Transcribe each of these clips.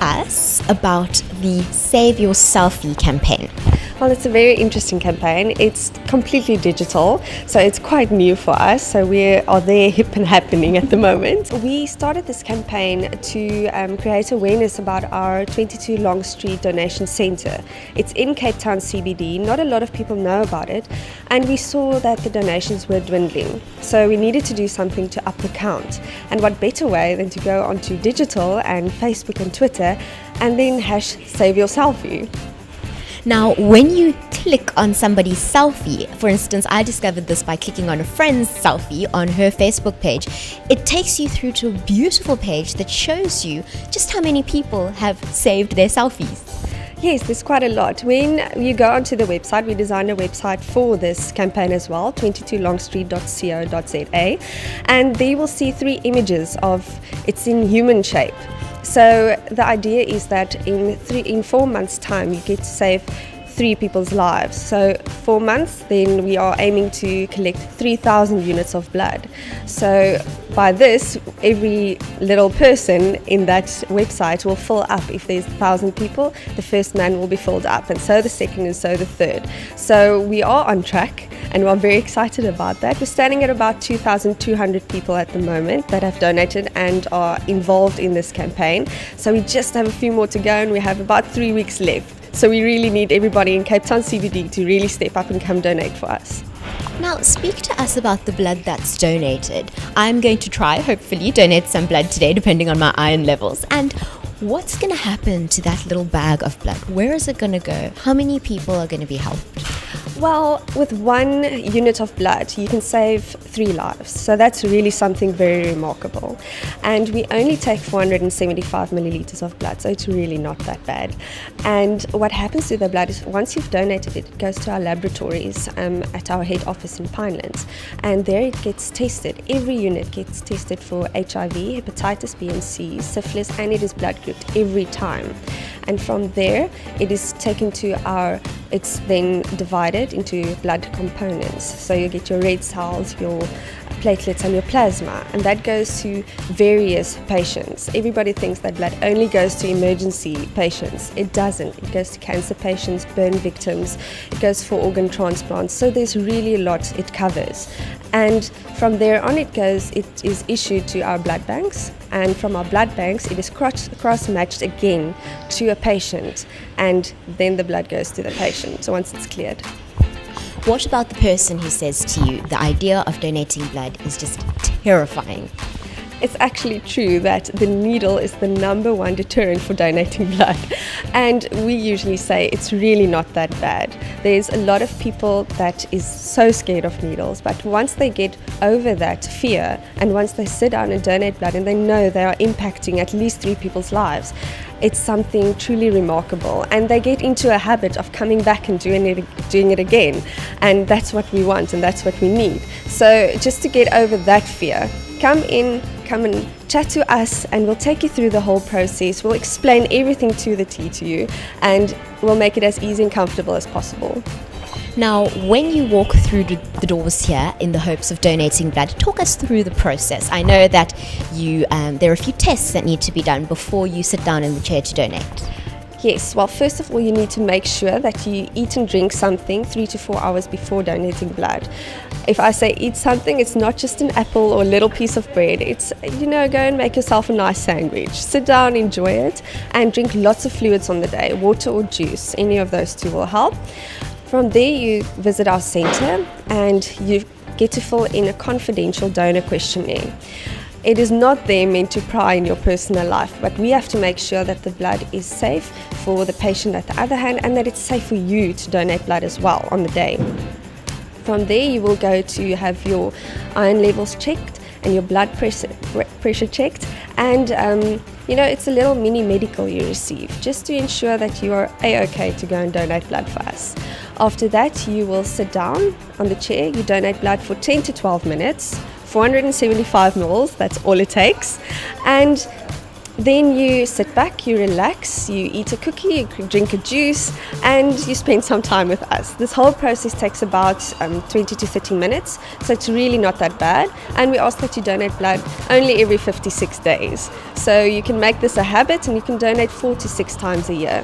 us about the Save Your Selfie campaign. Well, it's a very interesting campaign. It's completely digital, so it's quite new for us. So we are there hip and happening at the moment. We started this campaign to create awareness about our 22 Long Street Donation Centre. It's in Cape Town CBD. Not a lot of people know about it, and we saw that the donations were dwindling. So we needed to do something to up the count. And what better way than to go onto digital and Facebook and Twitter and then #Save Your Selfie. Now, when you click on somebody's selfie, for instance, I discovered this by clicking on a friend's selfie on her Facebook page, it takes you through to a beautiful page that shows you just how many people have saved their selfies. Yes, there's quite a lot. When you go onto the website, we designed a website for this campaign as well, 22longstreet.co.za, and there you will see 3 images of it's in human shape. So the idea is that in 4 months' time, you get to save 3 people's lives. So 4 months, then we are aiming to collect 3,000 units of blood. So by this, every little person in that website will fill up. If there's 1,000 people, the first man will be filled up, and so the second, and so the third. So we are on track, and we're very excited about that. We're standing at about 2,200 people at the moment that have donated and are involved in this campaign. So we just have a few more to go, and we have about 3 weeks left. So we really need everybody in Cape Town CBD to really step up and come donate for us. Now, speak to us about the blood that's donated. I'm going to try, hopefully, donate some blood today, depending on my iron levels. And what's going to happen to that little bag of blood? Where is it going to go? How many people are going to be helped? Well, with 1 unit of blood, you can save 3 lives. So that's really something very remarkable. And we only take 475 milliliters of blood, so it's really not that bad. And what happens to the blood is once you've donated it, it goes to our laboratories at our head office in Pinelands. And there it gets tested. Every unit gets tested for HIV, hepatitis B and C, syphilis, and it is blood grouped every time. And from there, it is taken to it's then divided into blood components. So you get your red cells, your platelets and your plasma, and that goes to various patients. Everybody thinks that blood only goes to emergency patients. It doesn't. It goes to cancer patients, burn victims, it goes for organ transplants. So there's really a lot it covers. And from there on it is issued to our blood banks, and from our blood banks it is cross-matched again to a patient, and then the blood goes to the patient, so once it's cleared. What about the person who says to you, the idea of donating blood is just terrifying? It's actually true that the needle is the #1 deterrent for donating blood, and we usually say it's really not that bad. There's a lot of people that is so scared of needles, but once they get over that fear and once they sit down and donate blood and they know they are impacting at least 3 people's lives, it's something truly remarkable, and they get into a habit of coming back and doing it again, and that's what we want and that's what we need. So just to get over that fear, come and chat to us, and we'll take you through the whole process. We'll explain everything to the T to you, and we'll make it as easy and comfortable as possible. Now, when you walk through the doors here in the hopes of donating blood, talk us through the process. I know that there are a few tests that need to be done before you sit down in the chair to donate. Yes, well, first of all, you need to make sure that you eat and drink something 3 to 4 hours before donating blood. If I say eat something, it's not just an apple or a little piece of bread. It's, go and make yourself a nice sandwich. Sit down, enjoy it, and drink lots of fluids on the day, water or juice. Any of those 2 will help. From there, you visit our centre, and you get to fill in a confidential donor questionnaire. It is not there meant to pry in your personal life, but we have to make sure that the blood is safe for the patient at the other hand, and that it's safe for you to donate blood as well on the day. From there, you will go to have your iron levels checked and your blood pressure checked, and it's a little mini medical you receive just to ensure that you are A-OK to go and donate blood for us. After that, you will sit down on the chair, you donate blood for 10 to 12 minutes, 475 mils, that's all it takes. And Then you sit back, you relax, you eat a cookie, you drink a juice, and you spend some time with us. This whole process takes about 20 to 30 minutes, so it's really not that bad. And we ask that you donate blood only every 56 days. So you can make this a habit, and you can donate 4 to 6 times a year.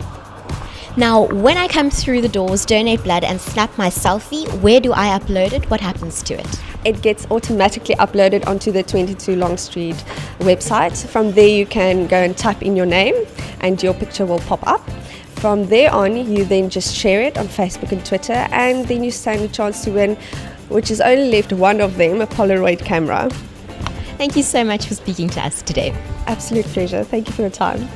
Now, when I come through the doors, donate blood, and snap my selfie, where do I upload it? What happens to it? It gets automatically uploaded onto the 22 Long Street website. From there you can go and type in your name and your picture will pop up. From there on, you then just share it on Facebook and Twitter, and then you stand a chance to win, which is only left one of them, a Polaroid camera. Thank you so much for speaking to us today. Absolute pleasure. Thank you for your time.